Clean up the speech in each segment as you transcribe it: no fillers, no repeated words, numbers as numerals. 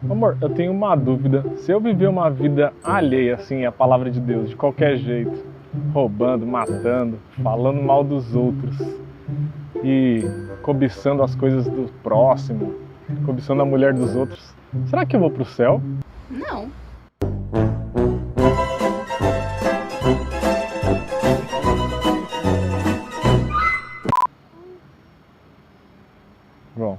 Amor, eu tenho uma dúvida. Se eu viver uma vida alheia, assim, à palavra de Deus, de qualquer jeito, roubando, matando, falando mal dos outros e cobiçando as coisas do próximo, cobiçando a mulher dos outros, será que eu vou pro céu? Não. Bom.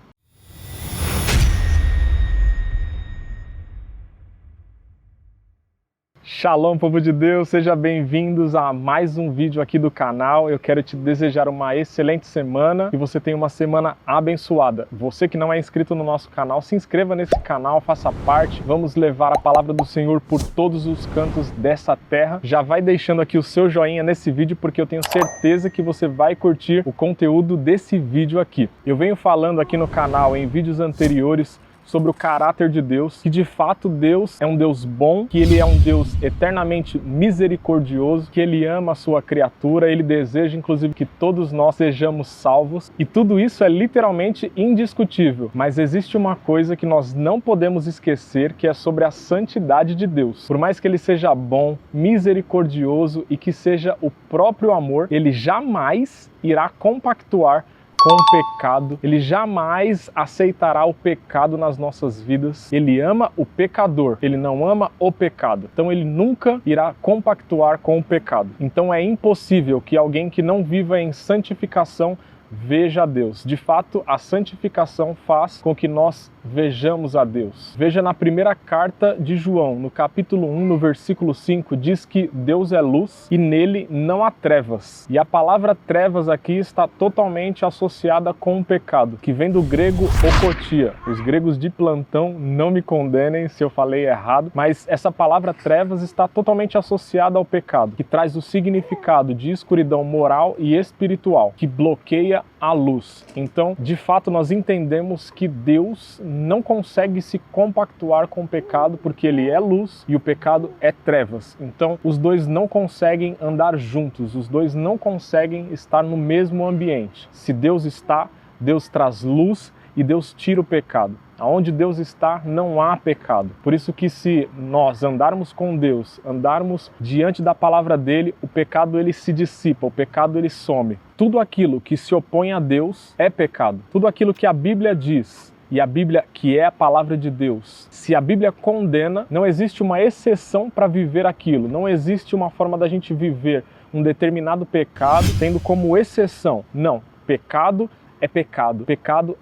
Shalom, povo de Deus, sejam bem-vindos a mais um vídeo aqui do canal. Eu quero te desejar uma excelente semana e você tenha uma semana abençoada. Você que não é inscrito no nosso canal, se inscreva nesse canal, faça parte. Vamos levar a palavra do Senhor por todos os cantos dessa terra. Já vai deixando aqui o seu joinha nesse vídeo, porque eu tenho certeza que você vai curtir o conteúdo desse vídeo aqui. Eu venho falando aqui no canal em vídeos anteriores sobre o caráter de Deus, que de fato Deus é um Deus bom, que Ele é um Deus eternamente misericordioso, que Ele ama a sua criatura, Ele deseja inclusive que todos nós sejamos salvos, e tudo isso é literalmente indiscutível. Mas existe uma coisa que nós não podemos esquecer, que é sobre a santidade de Deus. Por mais que Ele seja bom, misericordioso e que seja o próprio amor, Ele jamais irá compactuar com o pecado, Ele jamais aceitará o pecado nas nossas vidas. Ele ama o pecador, Ele não ama o pecado. Então Ele nunca irá compactuar com o pecado. Então é impossível que alguém que não viva em santificação veja a Deus. De fato, a santificação faz com que nós vejamos a Deus. Veja na primeira carta de João, no capítulo 1, no versículo 5, diz que Deus é luz e nele não há trevas. E a palavra trevas aqui está totalmente associada com o pecado, que vem do grego okotia. Os gregos de plantão não me condenem se eu falei errado, mas essa palavra trevas está totalmente associada ao pecado, que traz o significado de escuridão moral e espiritual, que bloqueia a luz. Então, de fato, nós entendemos que Deus não consegue se compactuar com o pecado, porque Ele é luz e o pecado é trevas. Então, os dois não conseguem andar juntos, os dois não conseguem estar no mesmo ambiente. Se Deus está, Deus traz luz e Deus tira o pecado. Aonde Deus está, não há pecado. Por isso que se nós andarmos com Deus, andarmos diante da palavra dele, o pecado ele se dissipa, o pecado ele some. Tudo aquilo que se opõe a Deus é pecado. Tudo aquilo que a Bíblia diz, e a Bíblia que é a palavra de Deus, se a Bíblia condena, não existe uma exceção para viver aquilo. Não existe uma forma da gente viver um determinado pecado tendo como exceção. Não, pecado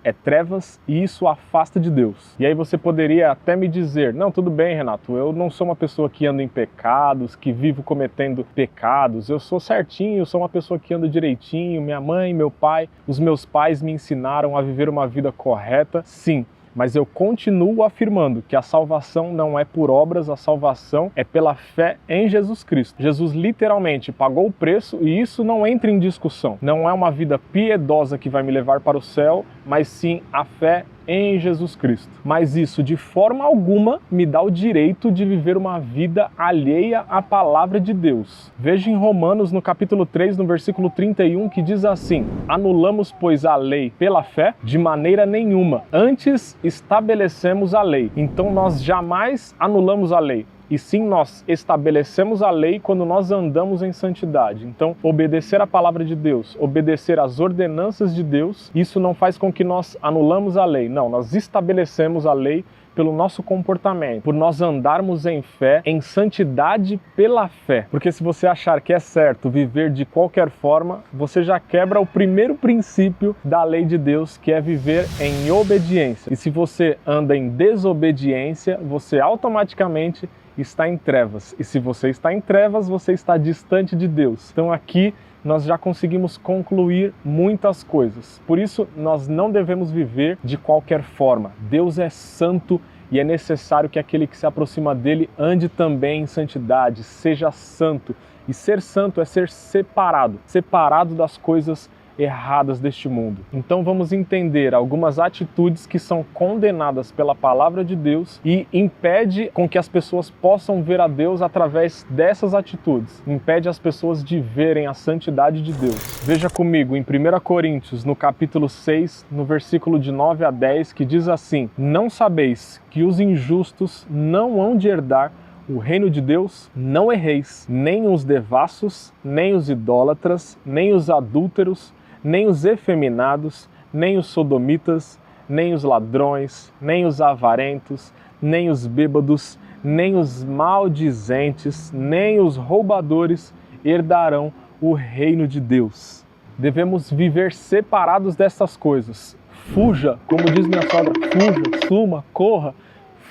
é trevas e isso afasta de Deus. E aí você poderia até me dizer, não, tudo bem, Renato, eu não sou uma pessoa que anda em pecados, que vivo cometendo pecados, eu sou certinho, eu sou uma pessoa que anda direitinho, minha mãe, meu pai, os meus pais me ensinaram a viver uma vida correta. Sim, mas eu continuo afirmando que a salvação não é por obras, a salvação é pela fé em Jesus Cristo. Jesus literalmente pagou o preço e isso não entra em discussão. Não é uma vida piedosa que vai me levar para o céu, mas sim a fé em Jesus Cristo. Mas isso de forma alguma me dá o direito de viver uma vida alheia à palavra de Deus. Veja em Romanos, no capítulo 3, no versículo 31, que diz assim: anulamos, pois, a lei pela fé? De maneira nenhuma. Antes estabelecemos a lei. Então nós jamais anulamos a lei. E sim, nós estabelecemos a lei quando nós andamos em santidade. Então, obedecer a palavra de Deus, obedecer às ordenanças de Deus, isso não faz com que nós anulamos a lei. Não, nós estabelecemos a lei pelo nosso comportamento, por nós andarmos em fé, em santidade pela fé. Porque se você achar que é certo viver de qualquer forma, você já quebra o primeiro princípio da lei de Deus, que é viver em obediência. E se você anda em desobediência, você automaticamente está em trevas. E se você está em trevas, você está distante de Deus. Então aqui nós já conseguimos concluir muitas coisas. Por isso, nós não devemos viver de qualquer forma. Deus é santo e é necessário que aquele que se aproxima dele ande também em santidade, seja santo. E ser santo é ser separado das coisas erradas deste mundo. Então vamos entender algumas atitudes que são condenadas pela palavra de Deus e impede com que as pessoas possam ver a Deus através dessas atitudes. Impede as pessoas de verem a santidade de Deus. Veja comigo em 1 Coríntios, no capítulo 6, no versículo de 9 a 10, que diz assim: Não sabeis que os injustos não hão de herdar o reino de Deus? Não erreis, nem os devassos, nem os idólatras, nem os adúlteros, nem os efeminados, nem os sodomitas, nem os ladrões, nem os avarentos, nem os bêbados, nem os maldizentes, nem os roubadores herdarão o reino de Deus. Devemos viver separados dessas coisas. Fuja, como diz minha sogra, fuja, suma, corra,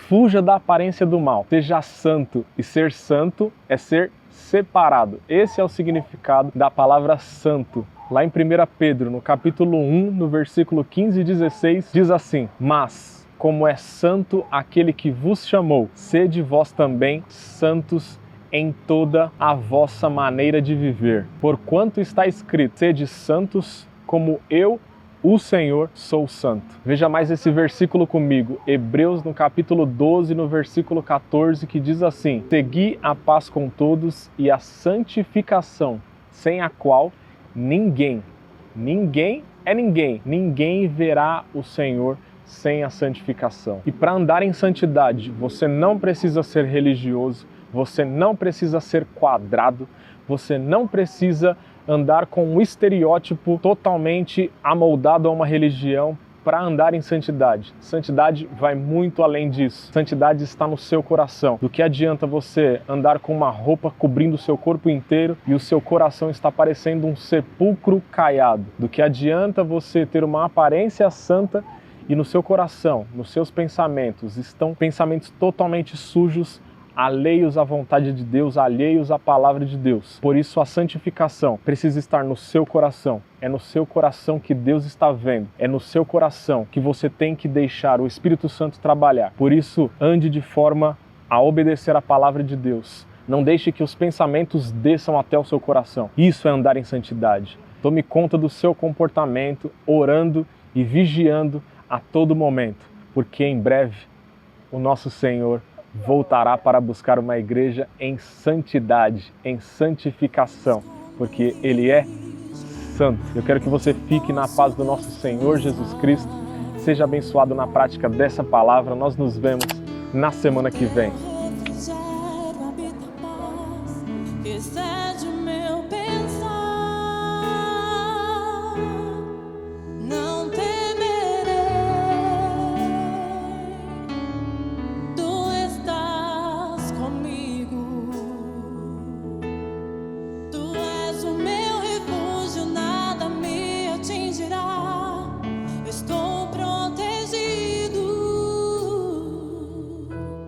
fuja da aparência do mal. Seja santo, e ser santo é ser separado. Esse é o significado da palavra santo. Lá em 1 Pedro, no capítulo 1, no versículo 15 e 16, diz assim: Mas, como é santo aquele que vos chamou, sede vós também santos em toda a vossa maneira de viver. Porquanto está escrito: sede santos como eu, o Senhor, sou santo. Veja mais esse versículo comigo, Hebreus no capítulo 12, no versículo 14, que diz assim: Segui a paz com todos e a santificação, sem a qual ninguém verá o Senhor sem a santificação. E para andar em santidade, você não precisa ser religioso, você não precisa ser quadrado, você não precisa andar com um estereótipo totalmente amoldado a uma religião para andar em santidade. Santidade vai muito além disso. Santidade está no seu coração. Do que adianta você andar com uma roupa cobrindo o seu corpo inteiro e o seu coração está parecendo um sepulcro caiado? Do que adianta você ter uma aparência santa e no seu coração, nos seus pensamentos, estão pensamentos totalmente sujos, alheios à vontade de Deus, alheios à palavra de Deus. Por isso a santificação precisa estar no seu coração. É no seu coração que Deus está vendo. É no seu coração que você tem que deixar o Espírito Santo trabalhar. Por isso, ande de forma a obedecer a palavra de Deus. Não deixe que os pensamentos desçam até o seu coração. Isso é andar em santidade. Tome conta do seu comportamento, orando e vigiando a todo momento, porque em breve o nosso Senhor voltará para buscar uma igreja em santidade, em santificação, porque Ele é santo. Eu quero que você fique na paz do nosso Senhor Jesus Cristo. Seja abençoado na prática dessa palavra. Nós nos vemos na semana que vem.